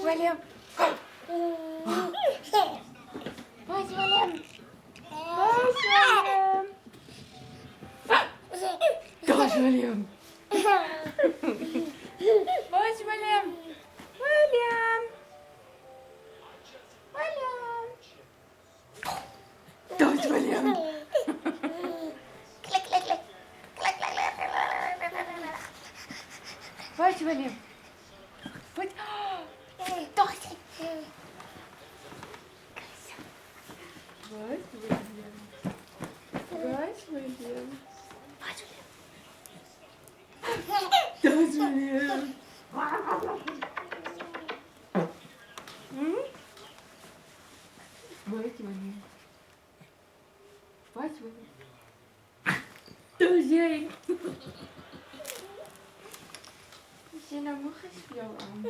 William. Where's William? Where's William? Gosh, William. Where's William? William. William. Gosh, William. Click, click, click. Click, click, click. Where's William? What? Dorothy. Where's William? Where's William? Where's William? Hmm? Where's William? Where's William? Dozie! Je nou nog eens jou aan.